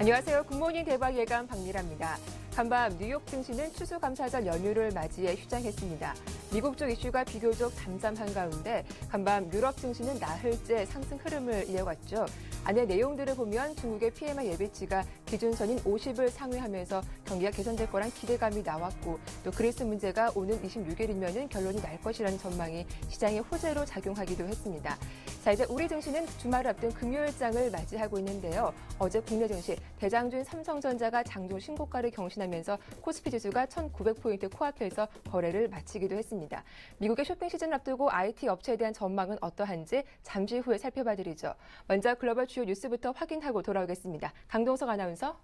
안녕하세요. 굿모닝 대박 예감 박미라입니다. 간밤 뉴욕 증시는 추수감사절 연휴를 맞이해 휴장했습니다. 미국 쪽 이슈가 비교적 잠잠한 가운데 간밤 유럽 증시는 나흘째 상승 흐름을 이어갔죠. 안내 내용들을 보면 중국의 PMI 예비치가 기준선인 50을 상회하면서 경기가 개선될 거란 기대감이 나왔고 또 그리스 문제가 오는 26일이면 결론이 날 것이라는 전망이 시장의 호재로 작용하기도 했습니다. 자, 이제 우리 증시는 주말을 앞둔 금요일장을 맞이하고 있는데요. 어제 국내 증시 대장주인 삼성전자가 장중 신고가를 경신하면서 코스피 지수가 1900포인트 코앞에서 거래를 마치기도 했습니다. 미국의 쇼핑 시즌을 앞두고 IT 업체에 대한 전망은 어떠한지 잠시 후에 살펴봐드리죠. 먼저 글로벌 주요 뉴스부터 확인하고 돌아오겠습니다. 강동석 아나운서.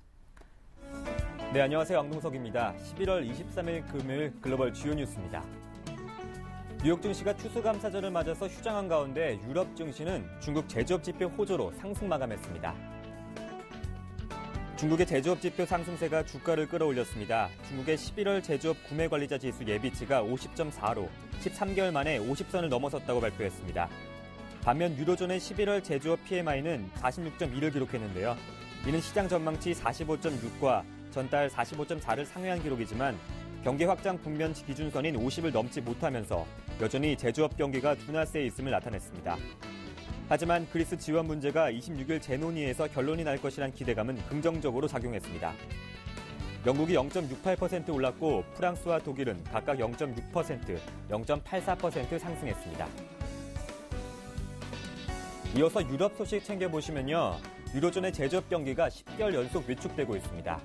네, 안녕하세요. 강동석입니다. 11월 23일 금요일 글로벌 주요 뉴스입니다. 뉴욕 증시가 추수감사절을 맞아서 휴장한 가운데 유럽 증시는 중국 제조업 지표 호조로 상승 마감했습니다. 중국의 제조업 지표 상승세가 주가를 끌어올렸습니다. 중국의 11월 제조업 구매관리자 지수 예비치가 50.4로 13개월 만에 50선을 넘어섰다고 발표했습니다. 반면 유로존의 11월 제조업 PMI는 46.2를 기록했는데요. 이는 시장 전망치 45.6과 전달 45.4를 상회한 기록이지만 경기 확장 국면 기준선인 50을 넘지 못하면서 여전히 제조업 경기가 둔화세에 있음을 나타냈습니다. 하지만 그리스 지원 문제가 26일 재논의에서 결론이 날 것이란 기대감은 긍정적으로 작용했습니다. 영국이 0.68% 올랐고 프랑스와 독일은 각각 0.6%, 0.84% 상승했습니다. 이어서 유럽 소식 챙겨보시면요. 유로존의 제조업 경기가 10개월 연속 위축되고 있습니다.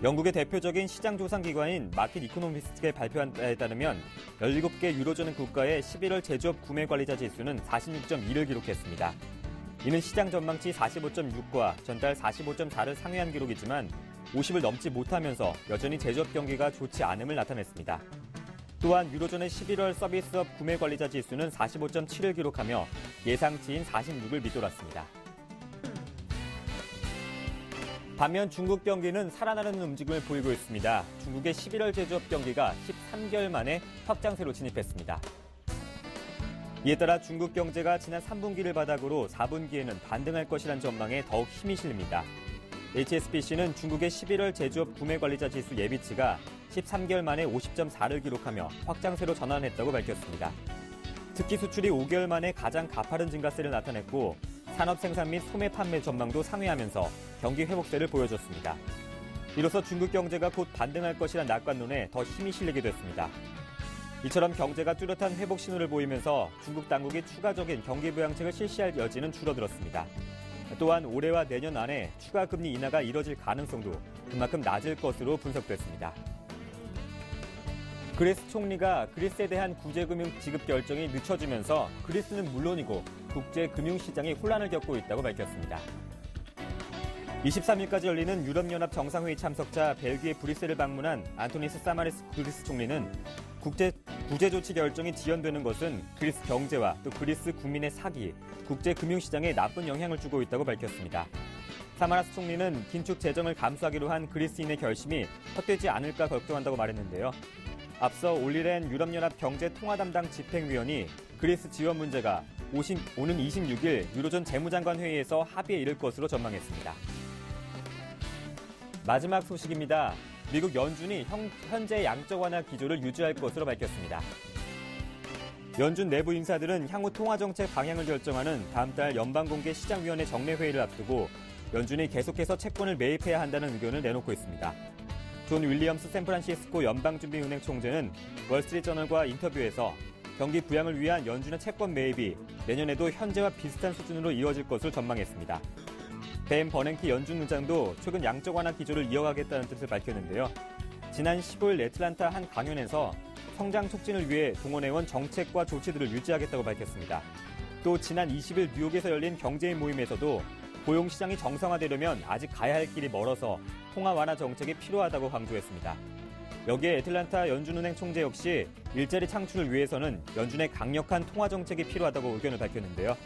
영국의 대표적인 시장 조사기관인 마켓 이코노미스트가 발표한 바에 따르면 17개 유로존 국가의 11월 제조업 구매관리자 지수는 46.2를 기록했습니다. 이는 시장 전망치 45.6과 전달 45.4를 상회한 기록이지만 50을 넘지 못하면서 여전히 제조업 경기가 좋지 않음을 나타냈습니다. 또한 유로존의 11월 서비스업 구매관리자 지수는 45.7을 기록하며 예상치인 46을 밑돌았습니다. 반면 중국 경기는 살아나는 움직임을 보이고 있습니다. 중국의 11월 제조업 경기가 13개월 만에 확장세로 진입했습니다. 이에 따라 중국 경제가 지난 3분기를 바닥으로 4분기에는 반등할 것이란 전망에 더욱 힘이 실립니다. HSBC는 중국의 11월 제조업 구매관리자 지수 예비치가 13개월 만에 50.4를 기록하며 확장세로 전환했다고 밝혔습니다. 특히 수출이 5개월 만에 가장 가파른 증가세를 나타냈고 산업 생산 및 소매 판매 전망도 상회하면서 경기 회복세를 보여줬습니다. 이로써 중국 경제가 곧 반등할 것이란 낙관론에 더 힘이 실리게 됐습니다. 이처럼 경제가 뚜렷한 회복 신호를 보이면서 중국 당국이 추가적인 경기 부양책을 실시할 여지는 줄어들었습니다. 또한 올해와 내년 안에 추가 금리 인하가 이뤄질 가능성도 그만큼 낮을 것으로 분석됐습니다. 그리스 총리가 그리스에 대한 구제금융 지급 결정이 늦춰지면서 그리스는 물론이고 국제 금융시장이 혼란을 겪고 있다고 밝혔습니다. 23일까지 열리는 유럽연합 정상회의 참석자 벨기에 브뤼셀을 방문한 안토니스 사마리스 그리스 총리는 구제 조치 결정이 지연되는 것은 그리스 경제와 또 그리스 국민의 사기, 국제 금융시장에 나쁜 영향을 주고 있다고 밝혔습니다. 사마라스 총리는 긴축 재정을 감수하기로 한 그리스인의 결심이 헛되지 않을까 걱정한다고 말했는데요. 앞서 올리렌 유럽연합 경제통화담당 집행위원이 그리스 지원 문제가 오는 26일 유로존 재무장관 회의에서 합의에 이를 것으로 전망했습니다. 마지막 소식입니다. 미국 연준이 현재 양적 완화 기조를 유지할 것으로 밝혔습니다. 연준 내부 인사들은 향후 통화정책 방향을 결정하는 다음 달 연방공개시장위원회 정례회의를 앞두고 연준이 계속해서 채권을 매입해야 한다는 의견을 내놓고 있습니다. 존 윌리엄스 샌프란시스코 연방준비은행 총재는 월스트리트저널과 인터뷰에서 경기 부양을 위한 연준의 채권 매입이 내년에도 현재와 비슷한 수준으로 이어질 것을 전망했습니다. 벤 버냉키 연준 의장도 최근 양적 완화 기조를 이어가겠다는 뜻을 밝혔는데요. 지난 15일 애틀란타 한 강연에서 성장 촉진을 위해 동원해온 정책과 조치들을 유지하겠다고 밝혔습니다. 또 지난 20일 뉴욕에서 열린 경제인 모임에서도 고용시장이 정상화되려면 아직 가야 할 길이 멀어서 통화 완화 정책이 필요하다고 강조했습니다. 여기에 애틀란타 연준은행 총재 역시 일자리 창출을 위해서는 연준의 강력한 통화 정책이 필요하다고 의견을 밝혔는데요.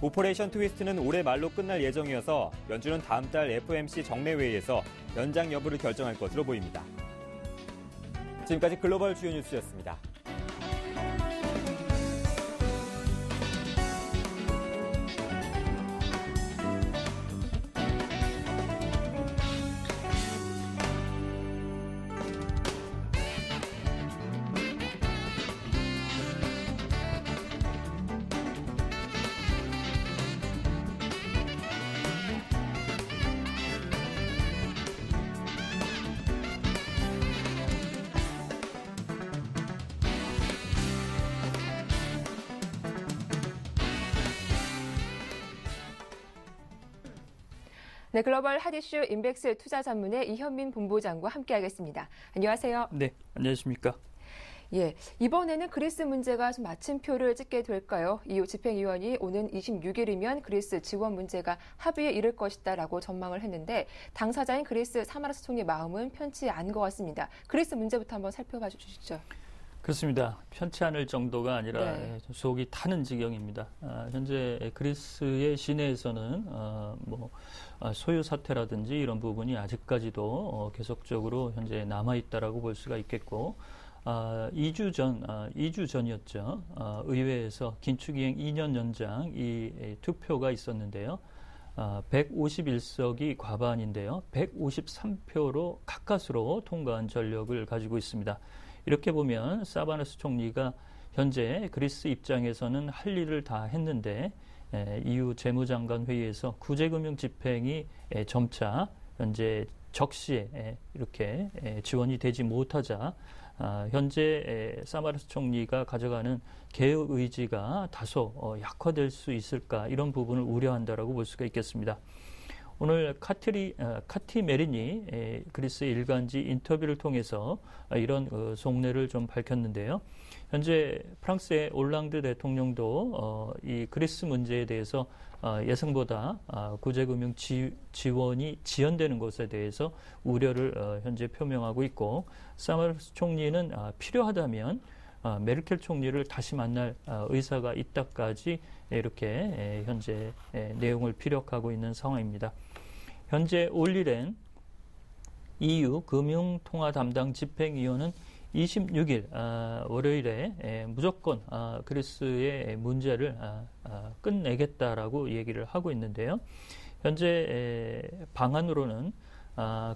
오퍼레이션 트위스트는 올해 말로 끝날 예정이어서 연준은 다음 달 FOMC 정례회의에서 연장 여부를 결정할 것으로 보입니다. 지금까지 글로벌 주요 뉴스였습니다. 네, 글로벌 핫이슈 인백스 투자 전문의 이현민 본부장과 함께하겠습니다. 안녕하세요. 네, 안녕하십니까. 예, 이번에는 그리스 문제가 좀 마침표를 찍게 될까요? EU 집행위원이 오는 26일이면 그리스 지원 문제가 합의에 이를 것이다라고 전망을 했는데 당사자인 그리스 사마라스 총리 마음은 편치 않은 것 같습니다. 그리스 문제부터 한번 살펴봐 주시죠. 그렇습니다. 편치 않을 정도가 아니라 속이 타는 지경입니다. 현재 그리스의 시내에서는 소유 사태라든지 이런 부분이 아직까지도 계속적으로 현재 남아 있다라고 볼 수가 있겠고, 2주 전이었죠. 의회에서 긴축이행 2년 연장 이 투표가 있었는데요. 151석이 과반인데요. 153표로 가까스로 통과한 전력을 가지고 있습니다. 이렇게 보면 사바나스 총리가 현재 그리스 입장에서는 할 일을 다 했는데 EU 재무장관 회의에서 구제금융 집행이 점차 현재 적시에 이렇게 지원이 되지 못하자 현재 사바나스 총리가 가져가는 개혁 의지가 다소 약화될 수 있을까 이런 부분을 우려한다라고 볼 수가 있겠습니다. 오늘 카티 메리니 그리스 일간지 인터뷰를 통해서 이런 속내를 좀 밝혔는데요. 현재 프랑스의 올랑드 대통령도 이 그리스 문제에 대해서 예상보다 구제금융 지원이 지연되는 것에 대해서 우려를 현재 표명하고 있고, 사마라스 총리는 필요하다면 메르켈 총리를 다시 만날 의사가 있다까지 이렇게 현재 내용을 피력하고 있는 상황입니다. 현재 올리렌 EU 금융통화 담당 집행위원은 26일 월요일에 무조건 그리스의 문제를 끝내겠다라고 얘기를 하고 있는데요. 현재 방안으로는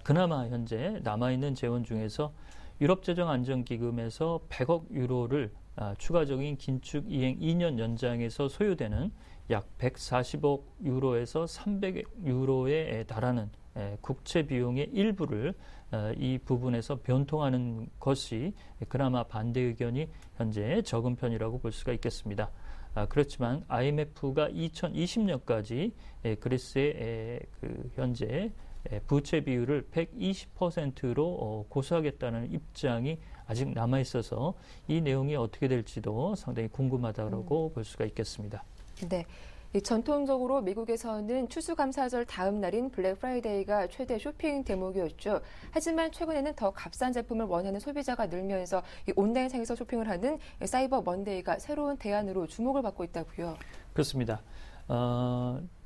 그나마 현재 남아있는 재원 중에서 유럽재정안정기금에서 100억 유로를 추가적인 긴축 이행 2년 연장에서 소요되는 약 140억 유로에서 300억 유로에 달하는 국채 비용의 일부를 이 부분에서 변통하는 것이 그나마 반대 의견이 현재 적은 편이라고 볼 수가 있겠습니다. 그렇지만 IMF가 2020년까지 그리스의 현재 부채 비율을 120%로 고수하겠다는 입장이 아직 남아 있어서 이 내용이 어떻게 될지도 상당히 궁금하다고 볼 수가 있겠습니다. 네. 전통적으로 미국에서는 추수감사절 다음 날인 블랙 프라이데이가 최대 쇼핑 대목이었죠. 하지만 최근에는 더 값싼 제품을 원하는 소비자가 늘면서 이 온라인상에서 쇼핑을 하는 사이버 먼데이가 새로운 대안으로 주목을 받고 있다고요. 그렇습니다.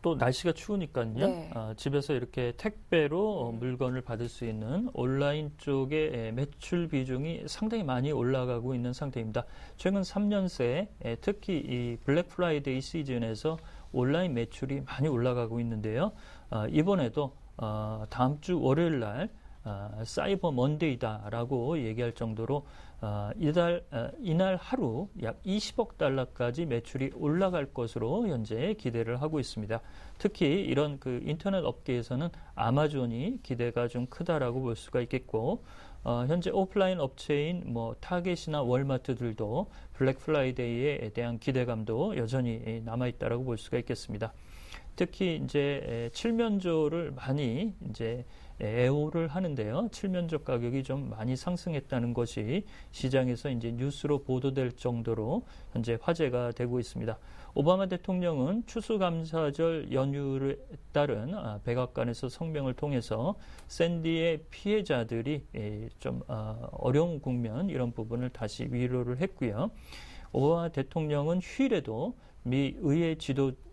또 날씨가 추우니까요. 네. 집에서 이렇게 택배로 물건을 받을 수 있는 온라인 쪽의 매출 비중이 상당히 많이 올라가고 있는 상태입니다. 최근 3년 새 특히 이 블랙 프라이데이 시즌에서 온라인 매출이 많이 올라가고 있는데요. 이번에도 다음 주 월요일 날 사이버 먼데이다라고 얘기할 정도로 이날 하루 약 20억 달러까지 매출이 올라갈 것으로 현재 기대를 하고 있습니다. 특히 이런 그 인터넷 업계에서는 아마존이 기대가 좀 크다라고 볼 수가 있겠고, 현재 오프라인 업체인 타겟이나 월마트들도 블랙 프라이데이에 대한 기대감도 여전히 남아 있다라고 볼 수가 있겠습니다. 특히 이제 칠면조를 많이 이제 애호를 하는데요. 칠면조 가격이 좀 많이 상승했다는 것이 시장에서 이제 뉴스로 보도될 정도로 현재 화제가 되고 있습니다. 오바마 대통령은 추수감사절 연휴에 따른 백악관에서 성명을 통해서 샌디의 피해자들이 좀 어려운 국면 이런 부분을 다시 위로를 했고요. 오바마 대통령은 휴일에도 미 의회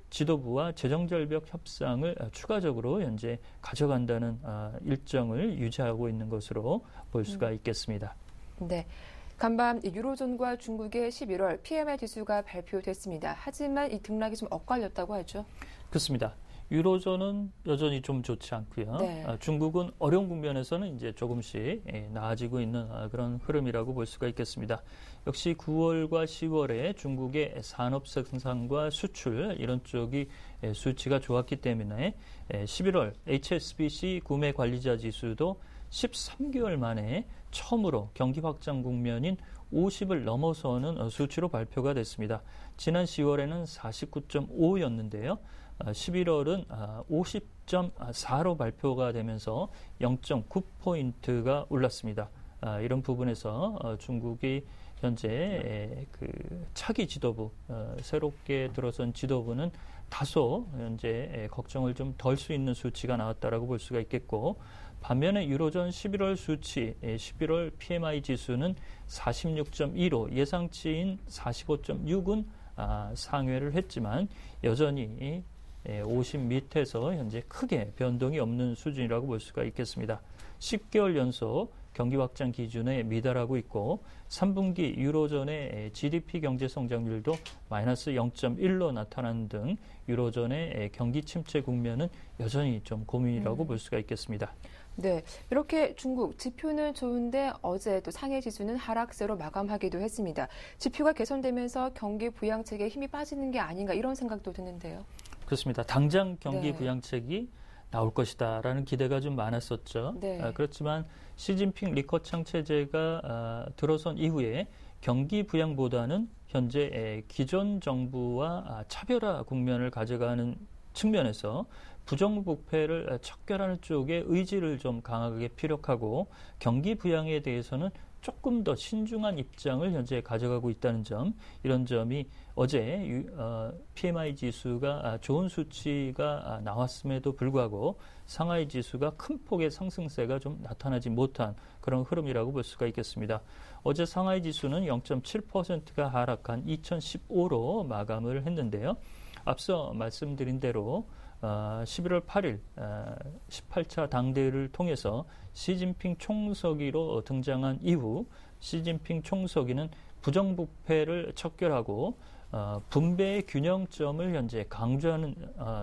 지도부와 재정절벽 협상을 추가적으로 현재 가져간다는 일정을 유지하고 있는 것으로 볼 수가 있겠습니다. 네. 간밤 유로존과 중국의 11월 PMI 지수가 발표됐습니다. 하지만 이 등락이 좀 엇갈렸다고 하죠. 그렇습니다. 유로존은 여전히 좀 좋지 않고요. 네. 중국은 어려운 국면에서는 이제 조금씩 나아지고 있는 그런 흐름이라고 볼 수가 있겠습니다. 역시 9월과 10월에 중국의 산업 생산과 수출 이런 쪽이 수치가 좋았기 때문에 11월 HSBC 구매 관리자 지수도 13개월 만에 처음으로 경기 확장 국면인 50을 넘어서는 수치로 발표가 됐습니다. 지난 10월에는 49.5였는데요. 11월은 50.4로 발표가 되면서 0.9포인트가 올랐습니다. 이런 부분에서 중국이 현재 그 차기 지도부, 새롭게 들어선 지도부는 다소 현재 걱정을 좀 덜 수 있는 수치가 나왔다라고 볼 수가 있겠고, 반면에 유로존 11월 수치, 11월 PMI 지수는 46.2로 예상치인 45.6은 상회를 했지만 여전히 50 밑에서 현재 크게 변동이 없는 수준이라고 볼 수가 있겠습니다. 10개월 연속 경기 확장 기준에 미달하고 있고 3분기 유로존의 GDP 경제 성장률도 마이너스 0.1로 나타나는 등 유로존의 경기 침체 국면은 여전히 좀 고민이라고 볼 수가 있겠습니다. 네, 이렇게 중국 지표는 좋은데 어제 또 상해 지수는 하락세로 마감하기도 했습니다. 지표가 개선되면서 경기 부양책에 힘이 빠지는 게 아닌가 이런 생각도 드는데요. 그렇습니다. 당장 경기 부양책이 나올 것이다라는 기대가 좀 많았었죠. 네. 그렇지만 시진핑 리커창 체제가 들어선 이후에 경기 부양보다는 현재 기존 정부와 차별화 국면을 가져가는 측면에서 부정부패를 척결하는 쪽에 의지를 좀 강하게 피력하고 경기 부양에 대해서는 조금 더 신중한 입장을 현재 가져가고 있다는 점, 이런 점이 어제 PMI 지수가 좋은 수치가 나왔음에도 불구하고 상하이 지수가 큰 폭의 상승세가 좀 나타나지 못한 그런 흐름이라고 볼 수가 있겠습니다. 어제 상하이 지수는 0.7%가 하락한 2015로 마감을 했는데요. 앞서 말씀드린 대로 11월 8일 18차 당대회를 통해서 시진핑 총서기로 등장한 이후 시진핑 총서기는 부정부패를 척결하고 분배의 균형점을 현재 강조하는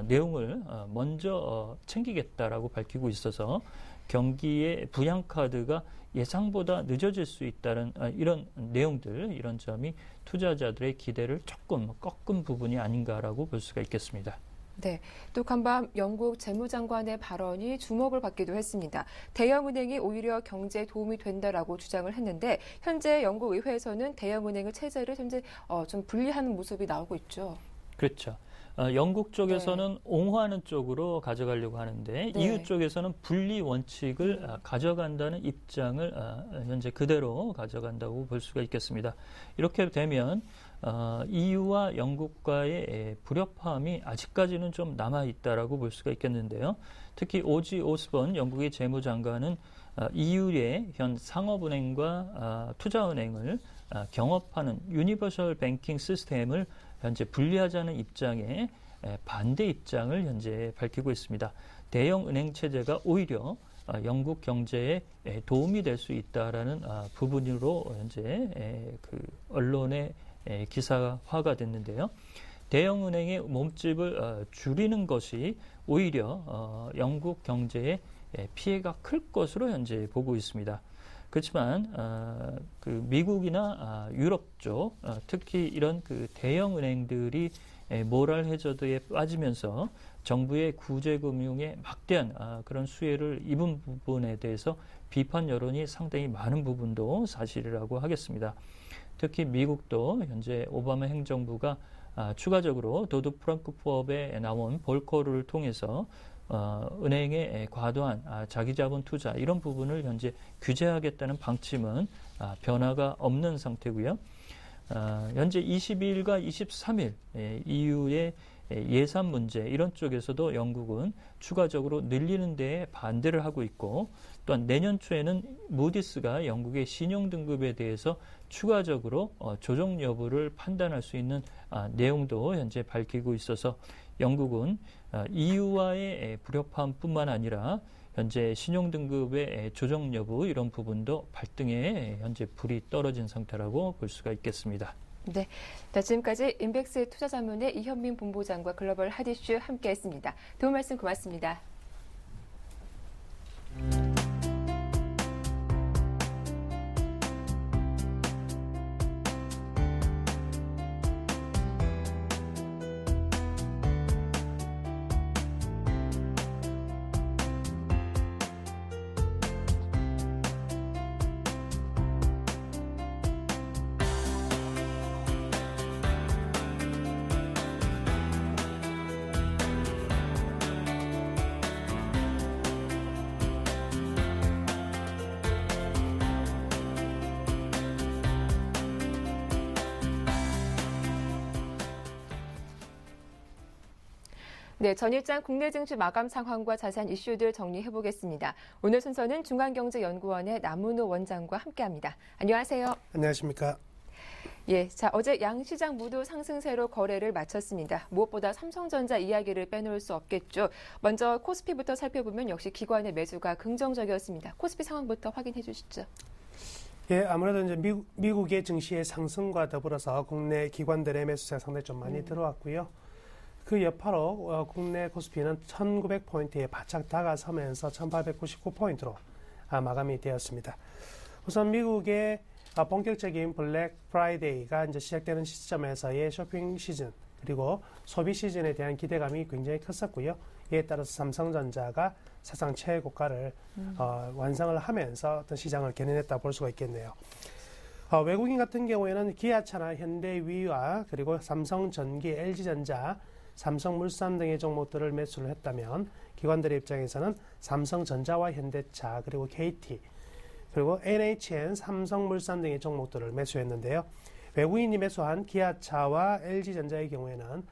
내용을 먼저 챙기겠다라고 밝히고 있어서 경기의 부양카드가 예상보다 늦어질 수 있다는 이런 내용들, 이런 점이 투자자들의 기대를 조금 꺾은 부분이 아닌가라고 볼 수가 있겠습니다. 네, 또 간밤 영국 재무장관의 발언이 주목을 받기도 했습니다. 대형은행이 오히려 경제에 도움이 된다라고 주장을 했는데 현재 영국 의회에서는 대형은행의 체제를 현재 좀 분리하는 모습이 나오고 있죠. 그렇죠. 영국 쪽에서는 옹호하는 쪽으로 가져가려고 하는데 EU 쪽에서는 분리 원칙을 가져간다는 입장을 현재 그대로 가져간다고 볼 수가 있겠습니다. 이렇게 되면 EU와 영국과의 불협화음이 아직까지는 좀 남아있다라고 볼 수가 있겠는데요. 특히 오지 오스본 영국의 재무장관은 EU의 현 상업은행과 투자은행을 경업하는 유니버설 뱅킹 시스템을 현재 분리하자는 입장에 반대 입장을 현재 밝히고 있습니다. 대형 은행 체제가 오히려 영국 경제에 도움이 될 수 있다라는 부분으로 현재 그 언론의 기사화가 됐는데요. 대형 은행의 몸집을 줄이는 것이 오히려 영국 경제에 피해가 클 것으로 현재 보고 있습니다. 그렇지만 그 미국이나 유럽 쪽 특히 이런 그 대형 은행들이 모랄 해저드에 빠지면서 정부의 구제금융에 막대한 그런 수혜를 입은 부분에 대해서 비판 여론이 상당히 많은 부분도 사실이라고 하겠습니다. 특히 미국도 현재 오바마 행정부가 추가적으로 도드 프랑크법에 나온 볼커를 통해서 은행의 과도한 자기자본 투자 이런 부분을 현재 규제하겠다는 방침은 변화가 없는 상태고요. 현재 22일과 23일 EU의 예산 문제 이런 쪽에서도 영국은 추가적으로 늘리는 데에 반대를 하고 있고 또한 내년 초에는 무디스가 영국의 신용등급에 대해서 추가적으로 조정 여부를 판단할 수 있는 내용도 현재 밝히고 있어서 영국은 EU와의 불협화음뿐만 아니라 현재 신용등급의 조정 여부 이런 부분도 발등에 현재 불이 떨어진 상태라고 볼 수가 있겠습니다. 네, 지금까지 인백스 투자자문의 이현민 본부장과 글로벌 핫이슈 함께했습니다. 도움 말씀 고맙습니다. 네, 전일장 국내 증시 마감 상황과 자세한 이슈들 정리해 보겠습니다. 오늘 순서는 중앙경제연구원의 남문호 원장과 함께합니다. 안녕하세요. 안녕하십니까. 예, 자 어제 양 시장 모두 상승세로 거래를 마쳤습니다. 무엇보다 삼성전자 이야기를 빼놓을 수 없겠죠. 먼저 코스피부터 살펴보면 역시 기관의 매수가 긍정적이었습니다. 코스피 상황부터 확인해 주시죠. 예, 아무래도 이제 미국의 증시의 상승과 더불어서 국내 기관들의 매수세가 상당히 좀 많이 들어왔고요. 그 여파로 국내 코스피는 1900포인트에 바짝 다가서면서 1899포인트로 마감이 되었습니다. 우선 미국의 본격적인 블랙 프라이데이가 이제 시작되는 시점에서의 쇼핑 시즌 그리고 소비 시즌에 대한 기대감이 굉장히 컸었고요. 이에 따라서 삼성전자가 사상 최고가를 완성을 하면서 어떤 시장을 견인했다 볼 수가 있겠네요. 외국인 같은 경우에는 기아차나 현대위와 그리고 삼성전기, LG전자, 삼성물산 등의 종목들을 매수를 했다면 기관들의 입장에서는 삼성전자와 현대차 그리고 KT 그리고 NHN, 삼성물산 등의 종목들을 매수했는데요. 외국인이 매수한 기아차와 LG전자의 경우에는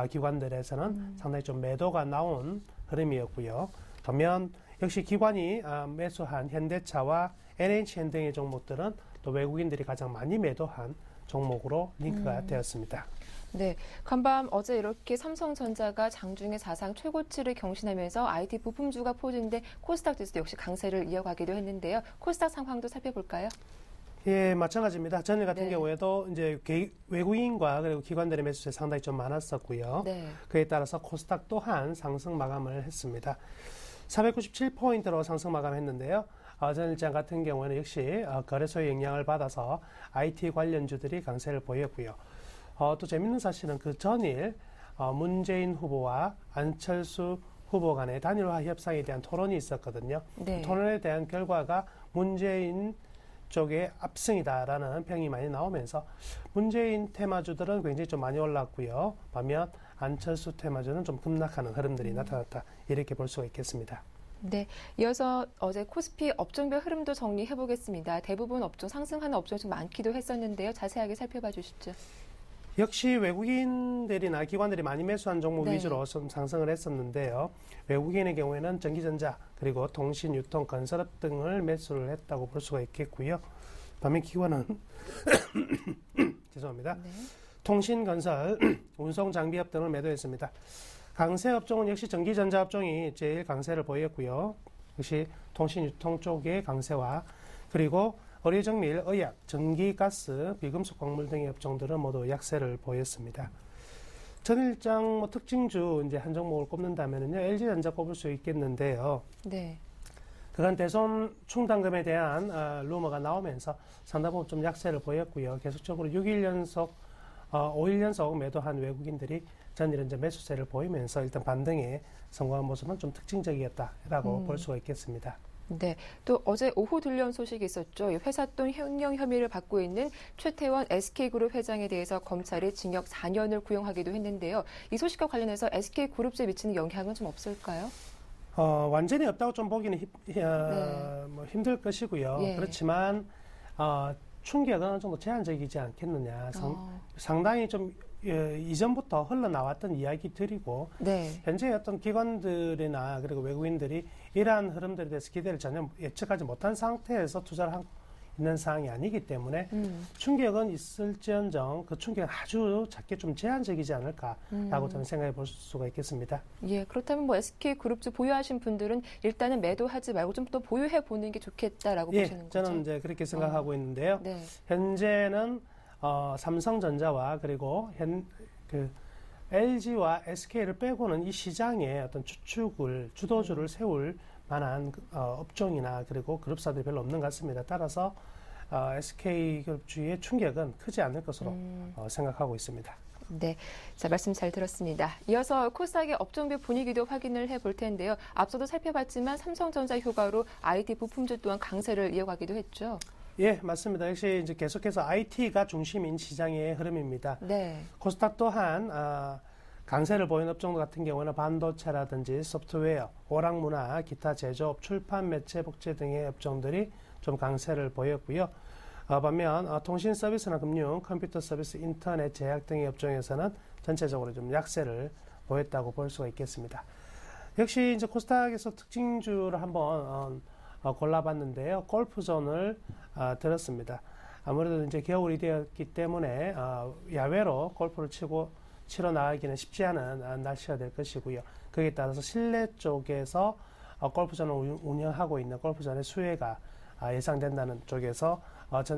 기관들에서는 상당히 좀 매도가 나온 흐름이었고요. 반면 역시 기관이 매수한 현대차와 NHN 등의 종목들은 또 외국인들이 가장 많이 매도한 종목으로 링크가 되었습니다. 네, 간밤 어제 이렇게 삼성전자가 장중에 사상 최고치를 경신하면서 IT 부품주가 포진돼 코스닥 지수도 역시 강세를 이어가기도 했는데요. 코스닥 상황도 살펴볼까요? 예, 마찬가지입니다. 전일 같은 경우에도 이제 외국인과 그리고 기관들의 매수세 상당히 좀 많았었고요. 네. 그에 따라서 코스닥 또한 상승 마감을 했습니다. 497포인트로 상승 마감했는데요. 전일장 같은 경우에는 역시 거래소의 영향을 받아서 IT 관련주들이 강세를 보였고요. 또 재밌는 사실은 그 전일 문재인 후보와 안철수 후보 간의 단일화 협상에 대한 토론이 있었거든요. 네. 토론에 대한 결과가 문재인 쪽의 압승이다라는 평이 많이 나오면서 문재인 테마주들은 굉장히 좀 많이 올랐고요. 반면 안철수 테마주는 좀 급락하는 흐름들이 나타났다. 이렇게 볼 수가 있겠습니다. 네, 이어서 어제 코스피 업종별 흐름도 정리해 보겠습니다. 대부분 업종 상승하는 업종이 좀 많기도 했었는데요. 자세하게 살펴봐 주시죠. 역시 외국인들이나 기관들이 많이 매수한 종목 네. 위주로 좀 상승을 했었는데요. 외국인의 경우에는 전기전자 그리고 통신, 유통, 건설업 등을 매수를 했다고 볼 수가 있겠고요. 반면 기관은 죄송합니다. 네. 통신, 건설, 운송, 장비업 등을 매도했습니다. 강세 업종은 역시 전기전자 업종이 제일 강세를 보였고요. 역시 통신, 유통 쪽의 강세와 그리고 의료정밀, 의약, 전기, 가스, 비금속, 광물 등의 업종들은 모두 약세를 보였습니다. 전일장 특징주 이제 한 종목을 꼽는다면요, LG전자 꼽을 수 있겠는데요. 네. 그간 대손 충당금에 대한 루머가 나오면서 상당 부분 좀 약세를 보였고요. 계속적으로 6일 연속, 5일 연속 매도한 외국인들이 전일은 이제 매수세를 보이면서 일단 반등에 성공한 모습은 좀 특징적이었다라고 볼 수가 있겠습니다. 네, 또 어제 오후 들려온 소식이 있었죠. 회사돈 횡령 혐의를 받고 있는 최태원 SK그룹 회장에 대해서 검찰이 징역 4년을 구형하기도 했는데요. 이 소식과 관련해서 SK그룹주에 미치는 영향은 좀 없을까요? 완전히 없다고 좀 보기는 뭐 힘들 것이고요. 예. 그렇지만 충격은 어느 정도 제한적이지 않겠느냐. 상당히 좀 이전부터 흘러나왔던 이야기들이고 네. 현재 어떤 기관들이나 그리고 외국인들이 이러한 흐름들에 대해서 기대를 전혀 예측하지 못한 상태에서 투자를 하고 있는 상황이 아니기 때문에 충격은 있을지언정 그 충격은 아주 작게 좀 제한적이지 않을까라고 저는 생각해 볼 수가 있겠습니다. 예, 그렇다면 뭐 SK그룹주 보유하신 분들은 일단은 매도하지 말고 좀 더 보유해 보는 게 좋겠다라고 보시는 거죠? 저는 이제 그렇게 생각하고 있는데요. 네. 현재는 삼성전자와 그리고 LG와 SK를 빼고는 이 시장에 어떤 주도주를 세울 만한 업종이나 그리고 그룹사들이 별로 없는 것 같습니다. 따라서 SK그룹주의 충격은 크지 않을 것으로 생각하고 있습니다. 네, 자 말씀 잘 들었습니다. 이어서 코스닥의 업종별 분위기도 확인을 해볼 텐데요. 앞서도 살펴봤지만 삼성전자 효과로 IT 부품주 또한 강세를 이어가기도 했죠. 예, 맞습니다. 역시 이제 계속해서 IT가 중심인 시장의 흐름입니다. 네. 코스닥 또한 강세를 보이는 업종들 같은 경우는 반도체라든지 소프트웨어, 오락문화, 기타 제조업, 출판, 매체, 복제 등의 업종들이 좀 강세를 보였고요. 반면 통신 서비스나 금융, 컴퓨터 서비스, 인터넷, 제약 등의 업종에서는 전체적으로 좀 약세를 보였다고 볼 수가 있겠습니다. 역시 이제 코스닥에서 특징주를 한번 골라봤는데요. 골프존을 들었습니다. 아무래도 이제 겨울이 되었기 때문에 야외로 골프를 치러 나가기는 쉽지 않은 날씨가 될 것이고요. 거기에 따라서 실내 쪽에서 골프존을 운영하고 있는 골프존의 수혜가 예상된다는 쪽에서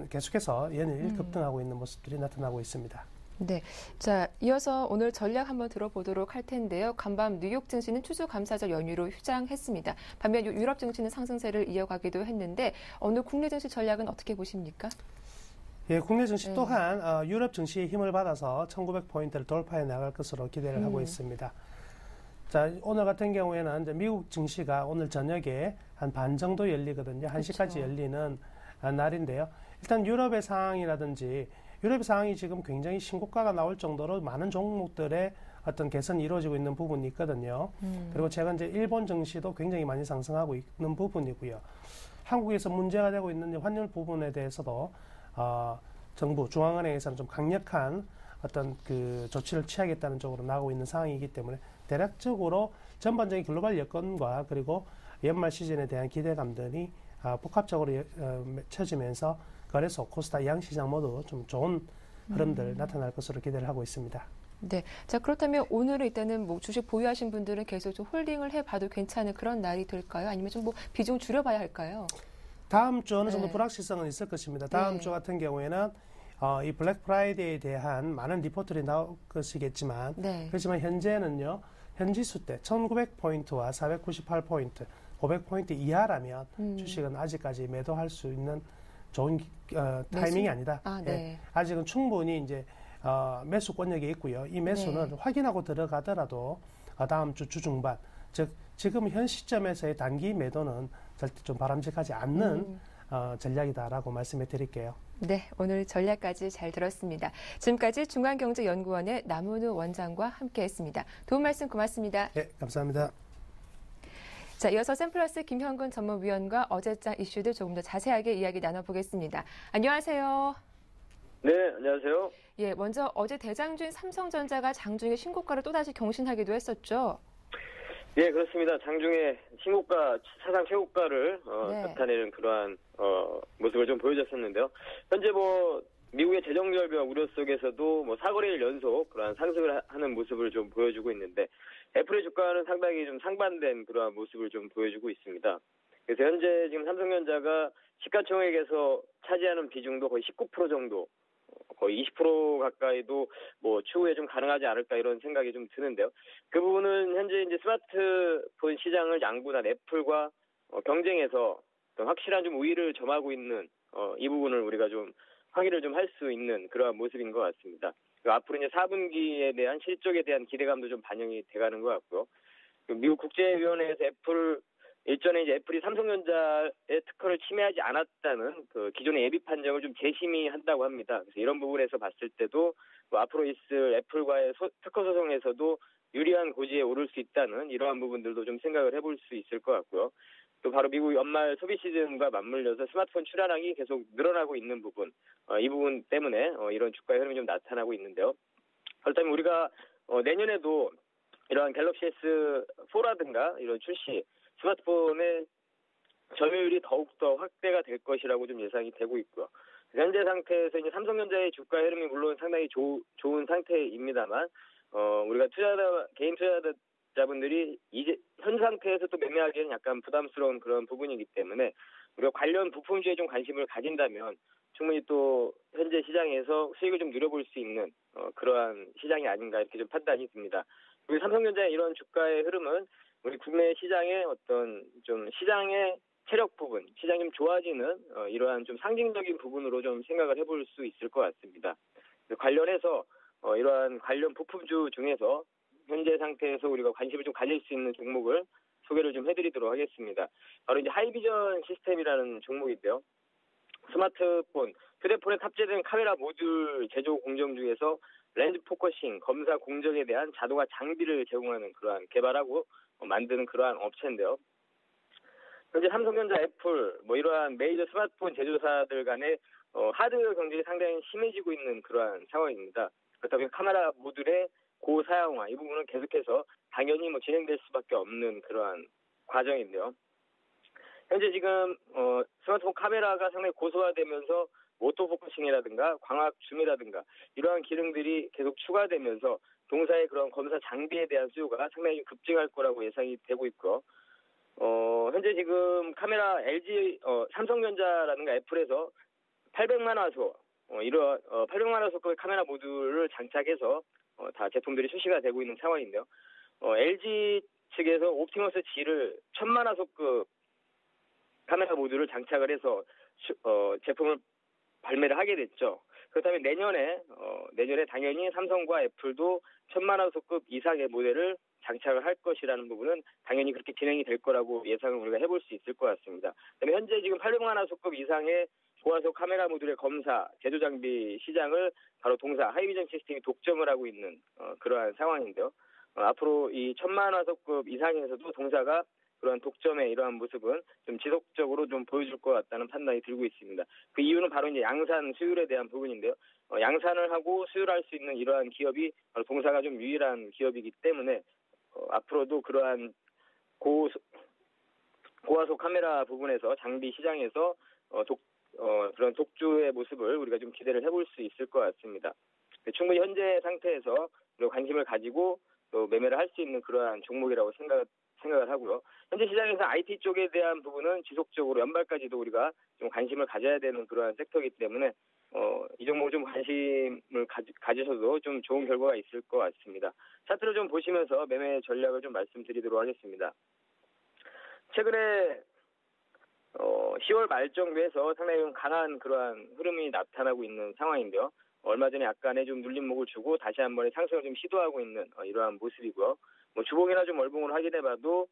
계속해서 연일 급등하고 있는 모습들이 나타나고 있습니다. 네. 자, 이어서 오늘 전략 한번 들어보도록 할 텐데요. 간밤 뉴욕 증시는 추수감사절 연휴로 휴장했습니다. 반면 유럽 증시는 상승세를 이어가기도 했는데 오늘 국내 증시 전략은 어떻게 보십니까? 예, 국내 증시 또한 유럽 증시의 힘을 받아서 1900포인트를 돌파해 나갈 것으로 기대를 하고 있습니다. 자, 오늘 같은 경우에는 이제 미국 증시가 오늘 저녁에 한 반 정도 열리거든요. 1시까지 그렇죠. 열리는 날인데요. 일단 유럽의 상황이라든지 유럽의 상황이 지금 굉장히 신고가가 나올 정도로 많은 종목들의 어떤 개선이 이루어지고 있는 부분이 있거든요. 그리고 최근 이제 일본 증시도 굉장히 많이 상승하고 있는 부분이고요. 한국에서 문제가 되고 있는 환율 부분에 대해서도 정부 중앙은행에서는 좀 강력한 어떤 그 조치를 취하겠다는 쪽으로 나오고 있는 상황이기 때문에 대략적으로 전반적인 글로벌 여건과 그리고 연말 시즌에 대한 기대감들이 복합적으로 맺혀지면서 거래소, 코스닥, 양시장 모두 좀 좋은 흐름들 나타날 것으로 기대를 하고 있습니다. 네. 자, 그렇다면 오늘은 일단은 뭐 주식 보유하신 분들은 계속 좀 홀딩을 해봐도 괜찮은 그런 날이 될까요? 아니면 좀 뭐 비중 줄여봐야 할까요? 다음 주 어느 정도 불확실성은 있을 것입니다. 다음 네. 주 같은 경우에는 이 블랙 프라이데이에 대한 많은 리포트들이 나올 것이겠지만 그렇지만 현재는요. 현지수 때 1900포인트와 498포인트, 500포인트 이하라면 주식은 아직까지 매도할 수 있는 좋은 타이밍이 아니다. 아직은 충분히 이제 매수 권역에 있고요. 이 매수는 확인하고 들어가더라도 다음 주 주중반, 즉 지금 현 시점에서의 단기 매도는 절대 좀 바람직하지 않는 전략이다라고 말씀해 드릴게요. 네, 오늘 전략까지 잘 들었습니다. 지금까지 중앙경제연구원의 남은우 원장과 함께했습니다. 도움 말씀 고맙습니다. 네, 감사합니다. 자, 이어서 샘플러스 김현근 전문위원과 어제장 이슈들 조금 더 자세하게 이야기 나눠보겠습니다. 안녕하세요. 네, 안녕하세요. 예, 먼저 어제 대장주인 삼성전자가 장중에 신고가를 또다시 경신하기도 했었죠. 예, 그렇습니다. 장중에 신고가, 사상 최고가를 나타내는 그러한 모습을 좀 보여줬었는데요. 현재 미국의 재정결벽 우려 속에서도 사거래일 연속 그러한 상승을 하는 모습을 좀 보여주고 있는데 애플의 주가는 상당히 좀 상반된 그러한 모습을 좀 보여주고 있습니다. 그래서 현재 지금 삼성전자가 시가총액에서 차지하는 비중도 거의 19% 정도, 거의 20% 가까이도 추후에 좀 가능하지 않을까 이런 생각이 좀 드는데요. 그 부분은 현재 이제 스마트폰 시장을 양분한 애플과 경쟁해서 확실한 좀 우위를 점하고 있는 이 부분을 우리가 좀 확인을 좀 할 수 있는 그러한 모습인 것 같습니다. 앞으로 이제 4분기에 대한 실적에 대한 기대감도 좀 반영이 돼가는 것 같고요. 미국 국제위원회에서 일전에 이제 애플이 삼성전자의 특허를 침해하지 않았다는 그 기존의 예비 판정을 좀 재심의한다고 합니다. 그래서 이런 부분에서 봤을 때도 앞으로 있을 애플과의 특허 소송에서도 유리한 고지에 오를 수 있다는 이러한 부분들도 좀 생각을 해볼 수 있을 것 같고요. 또 바로 미국 연말 소비 시즌과 맞물려서 스마트폰 출하량이 계속 늘어나고 있는 부분, 이 부분 때문에 이런 주가의 흐름이 좀 나타나고 있는데요. 그렇다면 우리가 내년에도 이러한 갤럭시 S4라든가 이런 출시, 스마트폰의 점유율이 더욱더 확대가 될 것이라고 좀 예상이 되고 있고요. 현재 상태에서 이제 삼성전자의 주가 흐름이 물론 상당히 좋은 상태입니다만, 우리가 개인 투자자분들이 이제 현 상태에서 또 매매하기에는 약간 부담스러운 그런 부분이기 때문에 우리가 관련 부품주에 좀 관심을 가진다면 충분히 또 현재 시장에서 수익을 좀 누려볼 수 있는 그러한 시장이 아닌가 이렇게 좀 판단이 듭니다. 그리고 삼성전자의 이런 주가의 흐름은 우리 국내 시장의 어떤 좀 시장의 체력 부분, 시장이 좀 좋아지는 이러한 좀 상징적인 부분으로 좀 생각을 해볼 수 있을 것 같습니다. 관련해서 이러한 관련 부품주 중에서 현재 상태에서 우리가 관심을 좀 가질 수 있는 종목을 소개를 좀 해드리도록 하겠습니다. 바로 이제 하이비전 시스템이라는 종목인데요. 스마트폰, 휴대폰에 탑재된 카메라 모듈 제조 공정 중에서 렌즈 포커싱, 검사 공정에 대한 자동화 장비를 제공하는 그러한 개발하고 만드는 그러한 업체인데요. 현재 삼성전자, 애플, 이러한 메이저 스마트폰 제조사들 간의 하드웨어 경쟁이 상당히 심해지고 있는 그러한 상황입니다. 그렇다면 카메라 모듈의 고사양화 이 부분은 계속해서 당연히 뭐 진행될 수밖에 없는 그러한 과정인데요. 현재 지금 스마트폰 카메라가 상당히 고소화되면서 오토포커싱이라든가 광학 줌이라든가 이러한 기능들이 계속 추가되면서 동사의 그런 검사 장비에 대한 수요가 상당히 급증할 거라고 예상이 되고 있고, 현재 지금 카메라 LG, 삼성전자라든가 애플에서 800만 화소, 800만 화소급의 카메라 모듈을 장착해서 다 제품들이 출시가 되고 있는 상황인데요. LG 측에서 옵티머스 G를 1000만 화소급 카메라 모듈을 장착을 해서 제품을 발매를 하게 됐죠. 그렇다면 내년에 당연히 삼성과 애플도 1000만 화소급 이상의 모델을 장착을 할 것이라는 부분은 당연히 그렇게 진행이 될 거라고 예상을 우리가 해볼 수 있을 것 같습니다. 그다음에 현재 지금 800만 화소급 이상의 고화소 카메라 모듈의 검사, 제조 장비 시장을 바로 동사 하이비전 시스템이 독점을 하고 있는 그러한 상황인데요. 앞으로 이 1000만 화소급 이상에서도 동사가 그러한 독점의 이러한 모습은 좀 지속적으로 좀 보여줄 것 같다는 판단이 들고 있습니다. 그 이유는 바로 이제 양산 수율에 대한 부분인데요. 양산을 하고 수율할 수 있는 이러한 기업이 바로 동사가 좀 유일한 기업이기 때문에 앞으로도 그러한 고화소 카메라 부분에서 장비 시장에서 그런 독주의 모습을 우리가 좀 기대를 해볼 수 있을 것 같습니다. 충분히 현재 상태에서 관심을 가지고 또 매매를 할 수 있는 그러한 종목이라고 생각을 하고요. 현재 시장에서 IT 쪽에 대한 부분은 지속적으로 연말까지도 우리가 좀 관심을 가져야 되는 그러한 섹터이기 때문에 이 종목 좀 관심을 가지셔도 좀 좋은 결과가 있을 것 같습니다. 차트를 좀 보시면서 매매 전략을 좀 말씀드리도록 하겠습니다. 최근에 10월 말 정도에서 상당히 좀 강한 그러한 흐름이 나타나고 있는 상황인데요. 얼마 전에 약간의 좀 눌림목을 주고 다시 한 번의 상승을 좀 시도하고 있는 이러한 모습이고요. 뭐 주봉이나 좀 월봉을 확인해봐도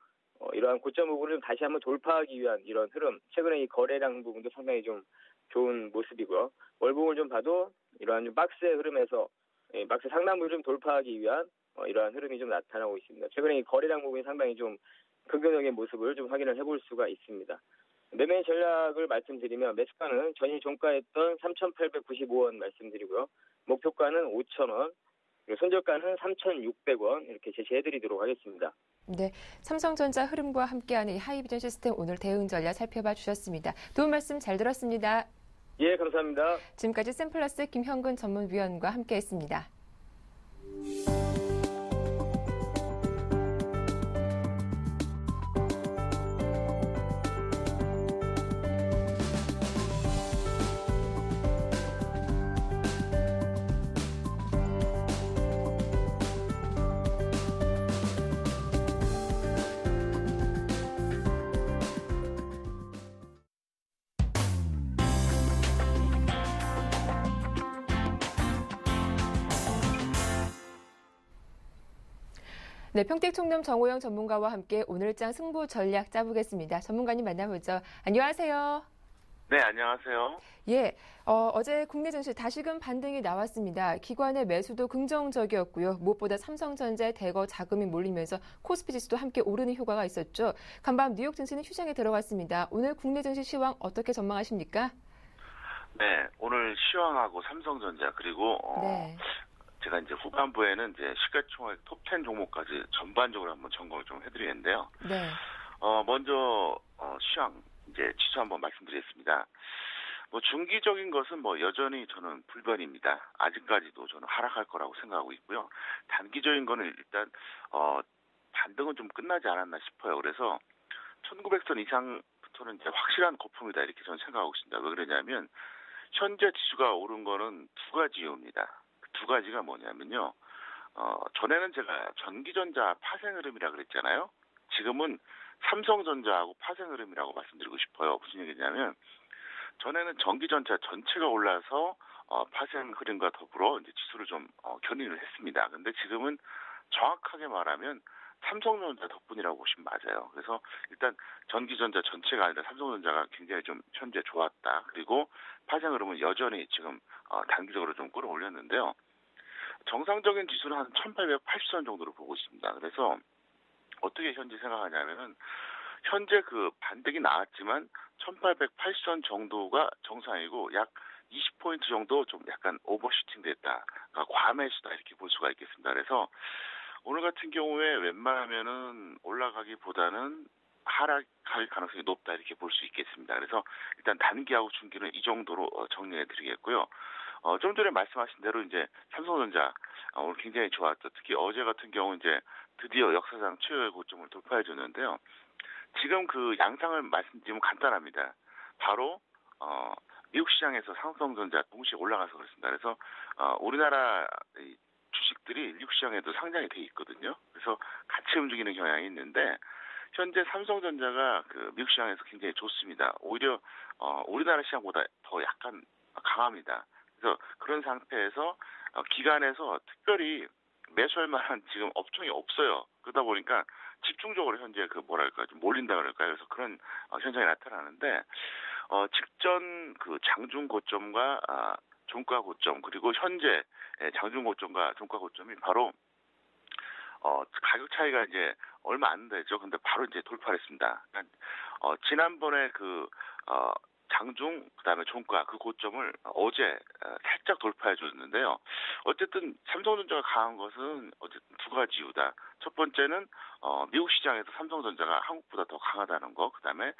이러한 고점 부분을 좀 다시 한번 돌파하기 위한 이런 흐름, 최근에 이 거래량 부분도 상당히 좀 좋은 모습이고요. 월봉을 좀 봐도 이러한 좀 박스의 흐름에서 박스 상단부를 좀 돌파하기 위한 이러한 흐름이 좀 나타나고 있습니다. 최근에 이 거래량 부분이 상당히 좀 긍정적인 모습을 좀 확인을 해볼 수가 있습니다. 매매 전략을 말씀드리면 매수가는 전일 종가였던 3,895원 말씀드리고요. 목표가는 5,000원, 그리고 손절가는 3,600원 이렇게 제시해드리도록 하겠습니다. 네, 삼성전자 흐름과 함께하는 이 하이비전 시스템 오늘 대응 전략 살펴봐 주셨습니다. 도움 말씀 잘 들었습니다. 예, 감사합니다. 지금까지 샘플러스 김형근 전문위원과 함께했습니다. 네, 평택총룸 정호영 전문가와 함께 오늘장 승부 전략 짜보겠습니다. 전문가님 만나보죠. 안녕하세요. 네, 안녕하세요. 예, 어제 국내 증시 다시금 반등이 나왔습니다. 기관의 매수도 긍정적이었고요. 무엇보다 삼성전자에 대거 자금이 몰리면서 코스피 지수도 함께 오르는 효과가 있었죠. 간밤 뉴욕 증시는 휴장에 들어갔습니다. 오늘 국내 증시 시황 어떻게 전망하십니까? 네, 오늘 시황하고 삼성전자 그리고 네. 제가 이제 후반부에는 이제 시가총액 톱10 종목까지 전반적으로 한번 점검을 좀 해드리는데요. 네. 먼저 시황 이제 지수 한번 말씀드리겠습니다. 뭐 중기적인 것은 뭐 여전히 저는 불변입니다. 아직까지도 저는 하락할 거라고 생각하고 있고요. 단기적인 거는 일단 반등은 좀 끝나지 않았나 싶어요. 그래서 1900선 이상부터는 이제 확실한 거품이다 이렇게 저는 생각하고 있습니다. 왜 그러냐면 현재 지수가 오른 거는 두 가지 이유입니다. 두 가지가 뭐냐면요. 전에는 제가 전기전자 파생 흐름이라 그랬잖아요. 지금은 삼성전자하고 파생 흐름이라고 말씀드리고 싶어요. 무슨 얘기냐면 전에는 전기전자 전체가 올라서 파생 흐름과 더불어 이제 지수를 좀 견인을 했습니다. 근데 지금은 정확하게 말하면 삼성전자 덕분이라고 보시면 맞아요. 그래서 일단 전기전자 전체가 아니라 삼성전자가 굉장히 좀 현재 좋았다. 그리고 파생 흐름은 여전히 지금 단기적으로 좀 끌어올렸는데요. 정상적인 지수는 한 1880선 정도로 보고 있습니다. 그래서 어떻게 현재 생각하냐면은 현재 그 반등이 나왔지만 1880선 정도가 정상이고 약 20포인트 정도 좀 약간 오버슈팅 됐다, 그러니까 과매수다 이렇게 볼 수가 있겠습니다. 그래서 오늘 같은 경우에 웬만하면은 올라가기보다는 하락할 가능성이 높다 이렇게 볼 수 있겠습니다. 그래서 일단 단기하고 중기는 이 정도로 정리해드리겠고요. 좀 전에 말씀하신 대로 이제 삼성전자 오늘 굉장히 좋았죠. 특히 어제 같은 경우 이제 드디어 역사상 최고의 고점을 돌파해줬는데요. 지금 그 양상을 말씀드리면 간단합니다. 바로 미국 시장에서 삼성전자 동시에 올라가서 그렇습니다. 그래서 우리나라 주식들이 미국 시장에도 상장이 돼 있거든요. 그래서 같이 움직이는 경향이 있는데 현재 삼성전자가 그 미국 시장에서 굉장히 좋습니다. 오히려 우리나라 시장보다 더 약간 강합니다. 그래서 그런 상태에서 기관에서 특별히 매수할 만한 지금 업종이 없어요. 그러다 보니까 집중적으로 현재 그 뭐랄까 좀 몰린다 그럴까요? 그래서 그런 현상이 나타나는데 직전 그 장중 고점과 종가 고점 그리고 현재 장중 고점과 종가 고점이 바로 가격 차이가 이제 얼마 안 되죠. 근데 바로 이제 돌파를 했습니다. 그러니까 지난번에 그 장중 그다음에 종가 그 고점을 어제 살짝 돌파해 줬는데요. 어쨌든 삼성전자가 강한 것은 어쨌든 두 가지 이유다. 첫 번째는 미국 시장에서 삼성전자가 한국보다 더 강하다는 거. 그다음에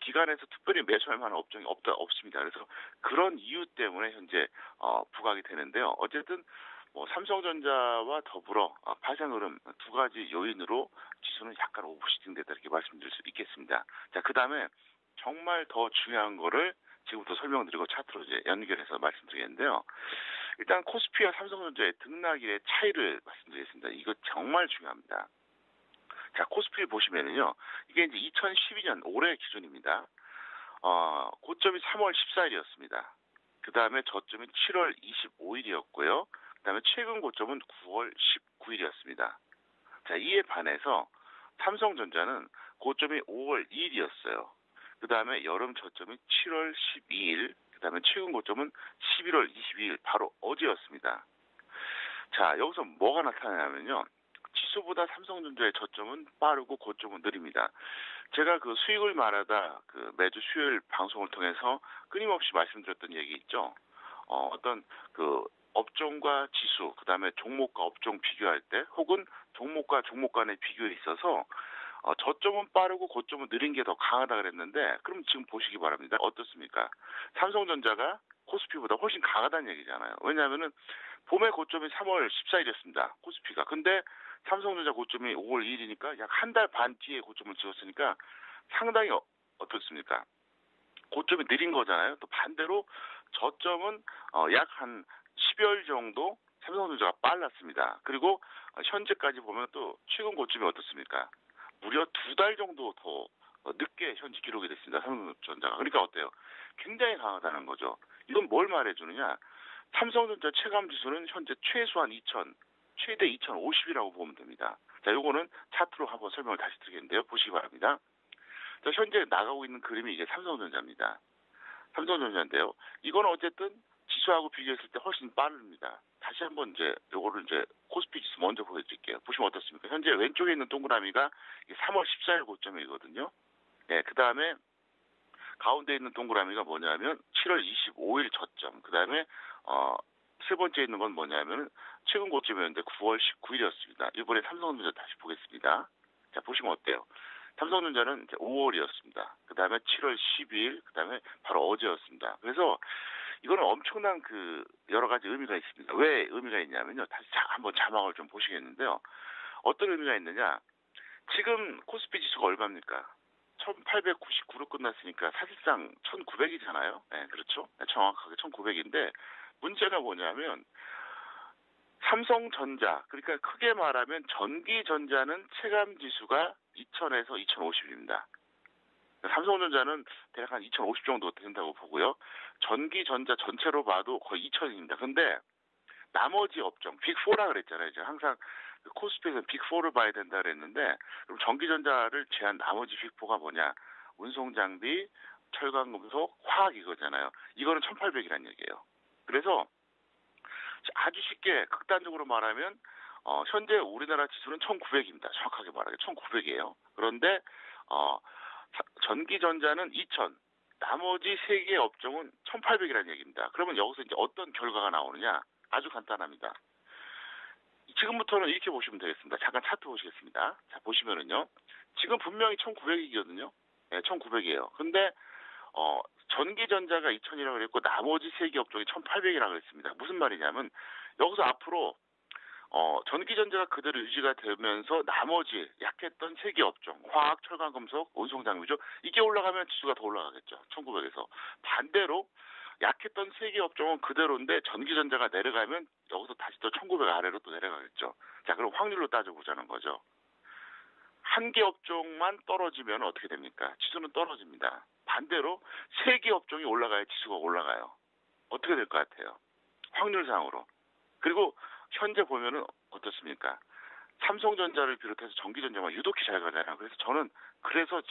기관에서 특별히 매수할 만한 업종이 없습니다. 그래서 그런 이유 때문에 현재 부각이 되는데요. 어쨌든 삼성전자와 더불어 파생 흐름 두 가지 요인으로 지수는 약간 오버슈팅 됐다 이렇게 말씀드릴 수 있겠습니다. 자, 그다음에 정말 더 중요한 거를 지금부터 설명드리고 차트로 이제 연결해서 말씀드리겠는데요. 일단 코스피와 삼성전자의 등락일의 차이를 말씀드리겠습니다. 이거 정말 중요합니다. 자, 코스피를 보시면은요, 이게 이제 2012년 올해 기준입니다. 고점이 3월 14일이었습니다. 그 다음에 저점이 7월 25일이었고요. 그 다음에 최근 고점은 9월 19일이었습니다. 자, 이에 반해서 삼성전자는 고점이 5월 2일이었어요. 그 다음에 여름 저점이 7월 12일, 그 다음에 최근 고점은 11월 22일, 바로 어제였습니다. 자, 여기서 뭐가 나타나냐면요. 지수보다 삼성전자의 저점은 빠르고 고점은 느립니다. 제가 그 수익을 말하다 그 매주 수요일 방송을 통해서 끊임없이 말씀드렸던 얘기 있죠. 어떤 그 업종과 지수, 그 다음에 종목과 업종 비교할 때, 혹은 종목과 종목 간의 비교에 있어서 저점은 빠르고 고점은 느린 게 더 강하다 그랬는데, 그럼 지금 보시기 바랍니다. 어떻습니까? 삼성전자가 코스피보다 훨씬 강하다는 얘기잖아요. 왜냐하면은 봄의 고점이 3월 14일이었습니다. 코스피가. 근데 삼성전자 고점이 5월 2일이니까 약 한 달 반 뒤에 고점을 찍었으니까 상당히 어떻습니까? 고점이 느린 거잖아요. 또 반대로 저점은 약 한 10여일 정도 삼성전자가 빨랐습니다. 그리고 현재까지 보면 또 최근 고점이 어떻습니까? 무려 2달 정도 더 늦게 현재 기록이 됐습니다. 삼성전자가. 그러니까 어때요? 굉장히 강하다는 거죠. 이건 뭘 말해주느냐? 삼성전자 체감지수는 현재 최소한 2000, 최대 2050이라고 보면 됩니다. 자, 요거는 차트로 한번 설명을 다시 드리겠는데요. 보시기 바랍니다. 자, 현재 나가고 있는 그림이 이제 삼성전자입니다. 삼성전자인데요. 이건 어쨌든 지수하고 비교했을 때 훨씬 빠릅니다. 다시 한번 이제 요거를 이제 코스피 지수 먼저 보여드릴게요. 보시면 어떻습니까? 현재 왼쪽에 있는 동그라미가 3월 14일 고점이거든요. 네, 그 다음에 가운데 있는 동그라미가 뭐냐면 7월 25일 저점. 그 다음에 세 번째 있는 건 뭐냐면 최근 고점이었는데 9월 19일이었습니다. 이번에 삼성전자 다시 보겠습니다. 자, 보시면 어때요? 삼성전자는 이제 5월이었습니다. 그 다음에 7월 12일, 그 다음에 바로 어제였습니다. 그래서 이거는 엄청난 그 여러 가지 의미가 있습니다. 왜 의미가 있냐면요. 다시 한번 자막을 좀 보시겠는데요. 어떤 의미가 있느냐? 지금 코스피 지수가 얼마입니까? 1899로 끝났으니까 사실상 1900이잖아요. 네, 그렇죠. 네, 정확하게 1900인데 문제가 뭐냐면 삼성전자, 그러니까 크게 말하면 전기전자는 체감지수가 2000에서 2050입니다. 삼성전자는 대략 한 2050 정도 된다고 보고요. 전기전자 전체로 봐도 거의 2000입니다. 근데 나머지 업종, 빅4라 그랬잖아요. 제가 항상 코스피에서 빅4를 봐야 된다 그랬는데, 그럼 전기전자를 제한 나머지 빅4가 뭐냐? 운송장비, 철강금속, 화학 이거잖아요. 이거는 1800이라는 얘기예요. 그래서 아주 쉽게 극단적으로 말하면 현재 우리나라 지수는 1900입니다. 정확하게 말하면 1900이에요. 그런데 전기전자는 2000, 나머지 3개의 업종은 1,800이라는 얘기입니다. 그러면 여기서 이제 어떤 결과가 나오느냐? 아주 간단합니다. 지금부터는 이렇게 보시면 되겠습니다. 잠깐 차트 보시겠습니다. 자, 보시면은요. 지금 분명히 1,900이거든요. 네, 1,900이에요. 근데 전기전자가 2,000이라고 그랬고 나머지 3개 업종이 1,800이라고 그랬습니다. 무슨 말이냐면 여기서 앞으로 전기전자가 그대로 유지가 되면서 나머지 약했던 3개 업종, 화학, 철강, 금속, 운송장비죠. 이게 올라가면 지수가 더 올라가겠죠. 1900에서. 반대로 약했던 3개 업종은 그대로인데 전기전자가 내려가면 여기서 다시 또 1900 아래로 또 내려가겠죠. 자, 그럼 확률로 따져보자는 거죠. 한 개 업종만 떨어지면 어떻게 됩니까? 지수는 떨어집니다. 반대로 3개 업종이 올라가야 지수가 올라가요. 어떻게 될 것 같아요? 확률상으로. 그리고 현재 보면은 어떻습니까? 삼성전자를 비롯해서 전기전자가 유독히 잘 가잖아요. 그래서 저는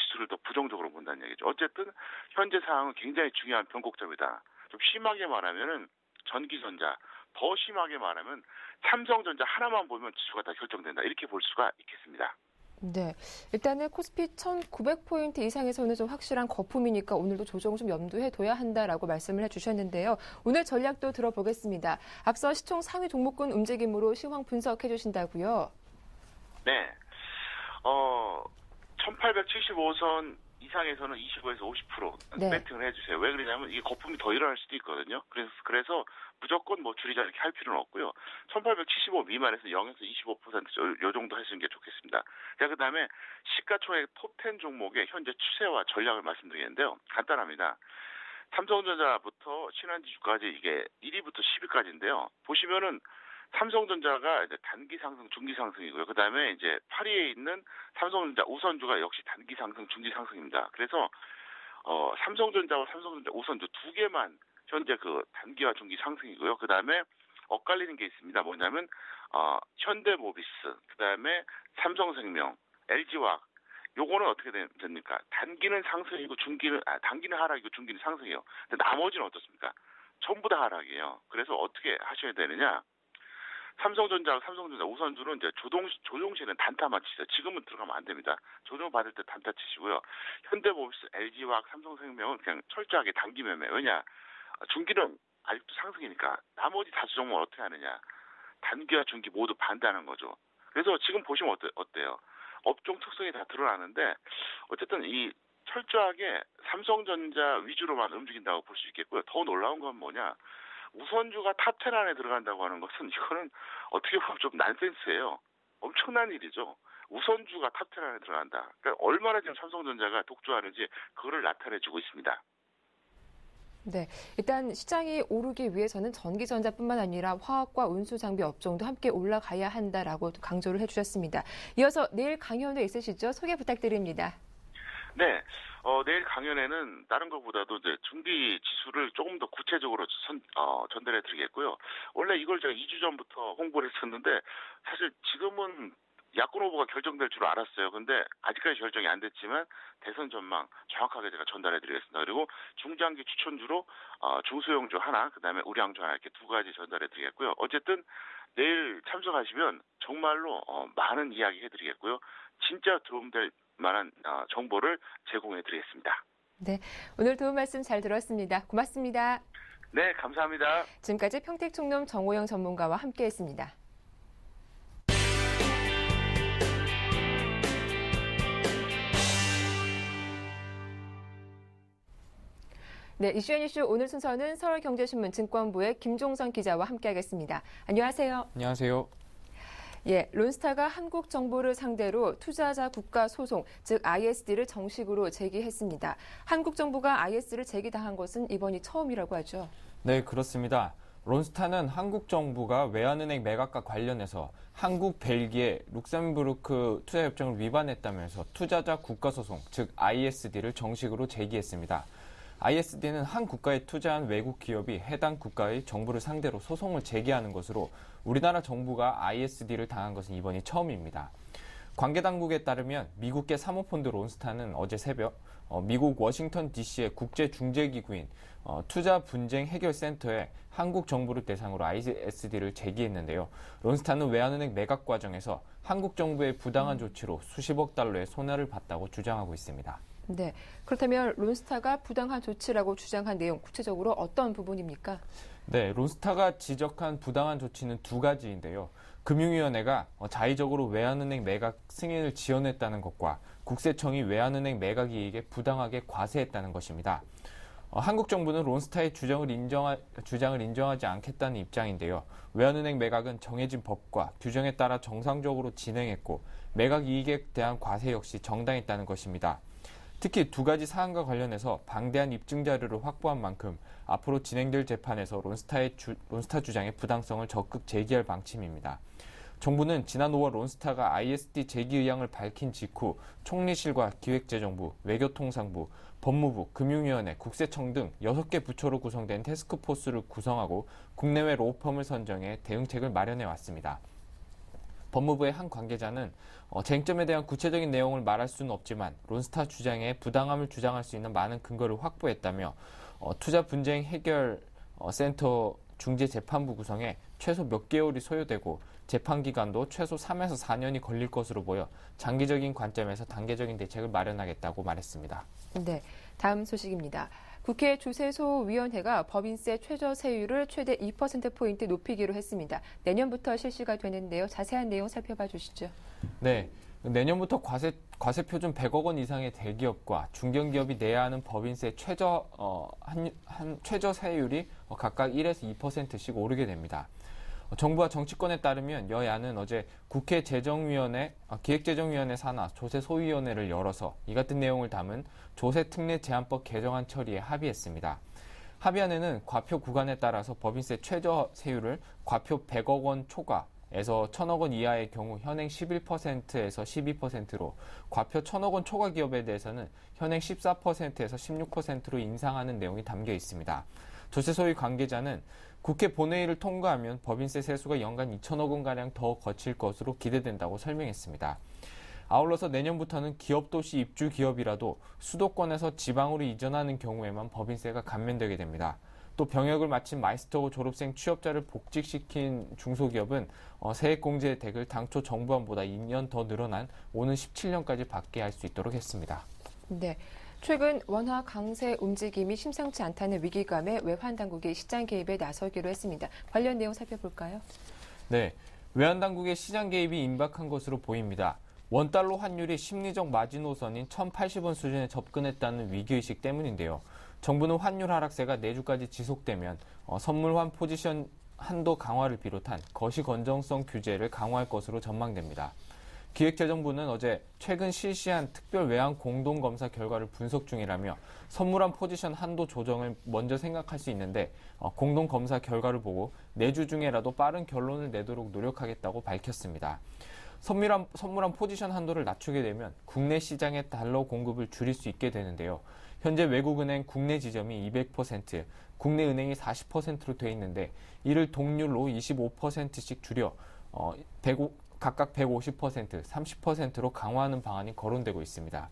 지수를 더 부정적으로 본다는 얘기죠. 어쨌든 현재 상황은 굉장히 중요한 변곡점이다. 좀 심하게 말하면은 전기전자, 더 심하게 말하면 삼성전자 하나만 보면 지수가 다 결정된다. 이렇게 볼 수가 있겠습니다. 네, 일단은 코스피 1,900포인트 이상에서는 좀 확실한 거품이니까 오늘도 조정 좀 염두해 둬야 한다라고 말씀을 해주셨는데요. 오늘 전략도 들어보겠습니다. 앞서 시총 상위 종목군 움직임으로 시황 분석해 주신다고요? 네, 1875선 이상에서는 25에서 50% 네. 배팅을 해주세요. 왜 그러냐면 이게 거품이 더 일어날 수도 있거든요. 그래서 무조건 줄이자 이렇게 할 필요는 없고요. 1875 미만에서 0에서 25% 요 정도 하시는 게 좋겠습니다. 자, 그다음에 시가총액 톱10 종목의 현재 추세와 전략을 말씀드리겠는데요. 간단합니다. 삼성전자부터 신한지주까지 이게 1위부터 10위까지인데요. 보시면은 삼성전자가 이제 단기 상승, 중기 상승이고요. 그다음에 이제 8위에 있는 삼성전자 우선주가 역시 단기 상승, 중기 상승입니다. 그래서 삼성전자와 삼성전자 우선주 2개만 현재 그 단기와 중기 상승이고요. 그다음에 엇갈리는 게 있습니다. 뭐냐면 현대모비스, 그다음에 삼성생명, LG화학 요거는 어떻게 됩니까? 단기는 상승이고 단기는 하락이고 중기는 상승이에요. 근데 나머지는 어떻습니까? 전부 다 하락이에요. 그래서 어떻게 하셔야 되느냐? 삼성전자 우선주는 이제 조종 시에는 단타만 치세요. 지금은 들어가면 안 됩니다. 조종 받을 때 단타 치시고요. 현대모비스, LG화학, 삼성생명은 그냥 철저하게 단기 매매. 왜냐? 중기는 아직도 상승이니까 나머지 다수 종목은 어떻게 하느냐? 단기와 중기 모두 반대하는 거죠. 그래서 지금 보시면 어때요? 업종 특성이 다 드러나는데 어쨌든 이 철저하게 삼성전자 위주로만 움직인다고 볼 수 있겠고요. 더 놀라운 건 뭐냐? 우선주가 탑10 안에 들어간다고 하는 것은 이거는 어떻게 보면 좀 난센스예요. 엄청난 일이죠. 우선주가 탑10 안에 들어간다. 그러니까 얼마나 지금 삼성전자가 독주하는지 그거를 나타내주고 있습니다. 네, 일단 시장이 오르기 위해서는 전기전자뿐만 아니라 화학과 운수장비 업종도 함께 올라가야 한다라고 강조를 해주셨습니다. 이어서 내일 강연도 있으시죠? 소개 부탁드립니다. 네, 내일 강연에는 다른 것보다도 이제 중기 지수를 조금 더 구체적으로 전달해 드리겠고요. 원래 이걸 제가 2주 전부터 홍보를 했었는데 사실 지금은 야권 후보가 결정될 줄 알았어요. 근데 아직까지 결정이 안 됐지만 대선 전망 정확하게 제가 전달해 드리겠습니다. 그리고 중장기 추천주로 중소형주 하나, 그다음에 우량주 하나 이렇게 2가지 전달해 드리겠고요. 어쨌든 내일 참석하시면 정말로 많은 이야기 해드리겠고요. 진짜 도움될 만한 정보를 제공해 드리겠습니다. 네, 오늘 도움 말씀 잘 들었습니다. 고맙습니다. 네, 감사합니다. 지금까지 평택총론 정호영 전문가와 함께했습니다. 네, 이슈앤이슈 오늘 순서는 서울경제신문 증권부의 김종선 기자와 함께하겠습니다. 안녕하세요. 안녕하세요. 예, 론스타가 한국 정부를 상대로 투자자 국가 소송, 즉 ISD를 정식으로 제기했습니다. 한국 정부가 ISD를 제기당한 것은 이번이 처음이라고 하죠. 네, 그렇습니다. 론스타는 한국 정부가 외환은행 매각과 관련해서 한국, 벨기에, 룩셈부르크 투자협정을 위반했다면서 투자자 국가소송, 즉 ISD를 정식으로 제기했습니다. ISD는 한 국가에 투자한 외국 기업이 해당 국가의 정부를 상대로 소송을 제기하는 것으로 우리나라 정부가 ISD를 당한 것은 이번이 처음입니다. 관계당국에 따르면 미국계 사모펀드 론스타는 어제 새벽 미국 워싱턴 DC의 국제중재기구인 투자분쟁해결센터에 한국 정부를 대상으로 ISD를 제기했는데요. 론스타는 외환은행 매각 과정에서 한국 정부의 부당한 조치로 수십억 달러의 손해를 봤다고 주장하고 있습니다. 네. 그렇다면 론스타가 부당한 조치라고 주장한 내용 구체적으로 어떤 부분입니까? 네, 론스타가 지적한 부당한 조치는 두 가지인데요. 금융위원회가 자의적으로 외환은행 매각 승인을 지연했다는 것과 국세청이 외환은행 매각 이익에 부당하게 과세했다는 것입니다. 한국 정부는 론스타의 주장을 인정하지 않겠다는 입장인데요. 외환은행 매각은 정해진 법과 규정에 따라 정상적으로 진행했고 매각 이익에 대한 과세 역시 정당했다는 것입니다. 특히 두 가지 사안과 관련해서 방대한 입증 자료를 확보한 만큼 앞으로 진행될 재판에서 론스타 주장의 부당성을 적극 제기할 방침입니다. 정부는 지난 5월 론스타가 ISD 제기 의향을 밝힌 직후 총리실과 기획재정부, 외교통상부, 법무부, 금융위원회, 국세청 등 6개 부처로 구성된 태스크포스를 구성하고 국내외 로펌을 선정해 대응책을 마련해 왔습니다. 법무부의 한 관계자는 쟁점에 대한 구체적인 내용을 말할 수는 없지만 론스타 주장에 부당함을 주장할 수 있는 많은 근거를 확보했다며 투자 분쟁 해결 센터 중재재판부 구성에 최소 몇 개월이 소요되고 재판 기간도 최소 3에서 4년이 걸릴 것으로 보여 장기적인 관점에서 단계적인 대책을 마련하겠다고 말했습니다. 네, 다음 소식입니다. 국회 조세소위원회가 법인세 최저세율을 최대 2%포인트 높이기로 했습니다. 내년부터 실시가 되는데요. 자세한 내용 살펴봐 주시죠. 네, 내년부터 과세 표준 100억 원 이상의 대기업과 중견기업이 내야 하는 법인세 최저세율이 각각 1에서 2%씩 오르게 됩니다. 정부와 정치권에 따르면 여야는 어제 국회 기획재정위원회 산하 조세소위원회를 열어서 이 같은 내용을 담은 조세특례제한법 개정안 처리에 합의했습니다. 합의안에는 과표 구간에 따라서 법인세 최저세율을 과표 100억 원 초과에서 1000억 원 이하의 경우 현행 11%에서 12%로 과표 1000억 원 초과 기업에 대해서는 현행 14%에서 16%로 인상하는 내용이 담겨 있습니다. 조세소위 관계자는 국회 본회의를 통과하면 법인세 세수가 연간 2천억 원가량 더 거칠 것으로 기대된다고 설명했습니다. 아울러서 내년부터는 기업도시 입주 기업이라도 수도권에서 지방으로 이전하는 경우에만 법인세가 감면되게 됩니다. 또 병역을 마친 마이스터 졸업생 취업자를 복직시킨 중소기업은 세액공제 혜택을 당초 정부안보다 2년 더 늘어난 오는 17년까지 받게 할 수 있도록 했습니다. 네. 최근 원화 강세 움직임이 심상치 않다는 위기감에 외환당국이 시장 개입에 나서기로 했습니다. 관련 내용 살펴볼까요? 네, 외환당국의 시장 개입이 임박한 것으로 보입니다. 원달러 환율이 심리적 마지노선인 1,080원 수준에 접근했다는 위기의식 때문인데요. 정부는 환율 하락세가 내주까지 지속되면 선물환 포지션 한도 강화를 비롯한 거시 건정성 규제를 강화할 것으로 전망됩니다. 기획재정부는 어제 최근 실시한 특별 외환 공동검사 결과를 분석 중이라며 선물환 포지션 한도 조정을 먼저 생각할 수 있는데 공동검사 결과를 보고 내주 중에라도 빠른 결론을 내도록 노력하겠다고 밝혔습니다. 선물환 포지션 한도를 낮추게 되면 국내 시장의 달러 공급을 줄일 수 있게 되는데요. 현재 외국은행 국내 지점이 200%, 국내 은행이 40%로 돼 있는데 이를 동률로 25%씩 줄여 각각 150%, 30%로 강화하는 방안이 거론되고 있습니다.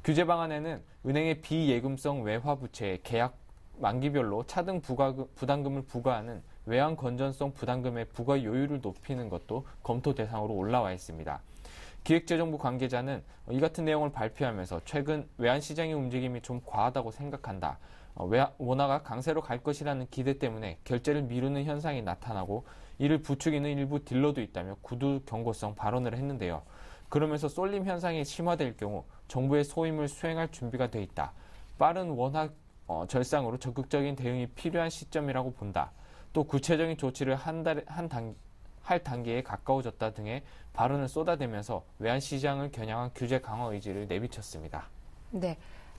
규제 방안에는 은행의 비예금성 외화부채에 계약 만기별로 차등 부담금을 부과하는 외환 건전성 부담금의 부과 요율을 높이는 것도 검토 대상으로 올라와 있습니다. 기획재정부 관계자는 이 같은 내용을 발표하면서 최근 외환시장의 움직임이 좀 과하다고 생각한다. 원화가 강세로 갈 것이라는 기대 때문에 결제를 미루는 현상이 나타나고 이를 부추기는 일부 딜러도 있다며 구두 경고성 발언을 했는데요. 그러면서 쏠림 현상이 심화될 경우 정부의 소임을 수행할 준비가 돼 있다. 빠른 원화 절상으로 적극적인 대응이 필요한 시점이라고 본다. 또 구체적인 조치를 할 단계에 가까워졌다 등의 발언을 쏟아대면서 외환시장을 겨냥한 규제 강화 의지를 내비쳤습니다. 네.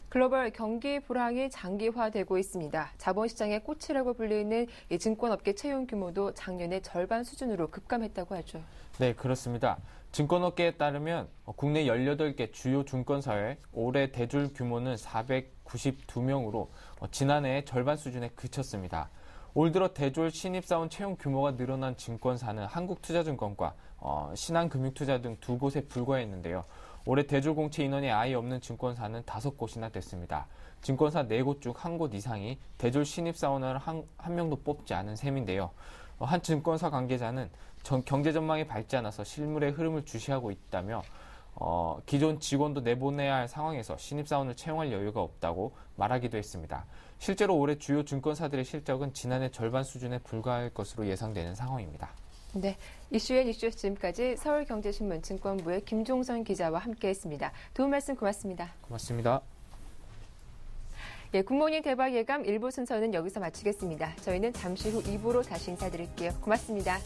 글로벌 경기 불황이 장기화되고 있습니다. 자본시장의 꽃이라고 불리는 이 증권업계 채용 규모도 작년의 절반 수준으로 급감했다고 하죠. 네, 그렇습니다. 증권업계에 따르면 국내 18개 주요 증권사회 올해 대졸 규모는 492명으로 지난해의 절반 수준에 그쳤습니다. 올 들어 대졸 신입사원 채용 규모가 늘어난 증권사는 한국투자증권과 신한금융투자 등 두 곳에 불과했는데요. 올해 대졸 공채 인원이 아예 없는 증권사는 5곳이나 됐습니다. 증권사 4곳 중 1곳 이상이 대졸 신입사원을 한 명도 뽑지 않은 셈인데요. 한 증권사 관계자는 경제 전망이 밝지 않아서 실물의 흐름을 주시하고 있다며 기존 직원도 내보내야 할 상황에서 신입사원을 채용할 여유가 없다고 말하기도 했습니다. 실제로 올해 주요 증권사들의 실적은 지난해 절반 수준에 불과할 것으로 예상되는 상황입니다. 네, 이슈앤 이슈 지금까지 서울경제신문 증권부의 김종선 기자와 함께했습니다. 도움 말씀 고맙습니다. 고맙습니다. 예, 굿모닝 대박 예감 1부 순서는 여기서 마치겠습니다. 저희는 잠시 후 2부로 다시 인사드릴게요. 고맙습니다.